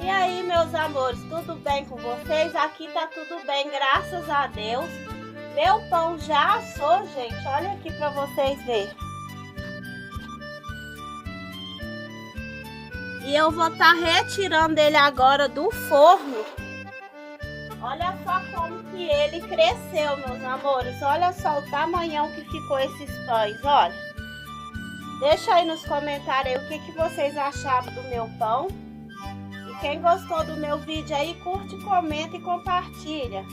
E aí, meus amores, tudo bem com vocês? Aqui tá tudo bem, graças a Deus. Meu pão já assou, gente. Olha aqui pra vocês verem. E eu vou estar retirando ele agora do forno. Olha só como que ele cresceu, meus amores. Olha só o tamanhão que ficou esses pães, olha. Deixa aí nos comentários aí o que vocês acharam do meu pão. Quem gostou do meu vídeo aí, curte, comenta e compartilha.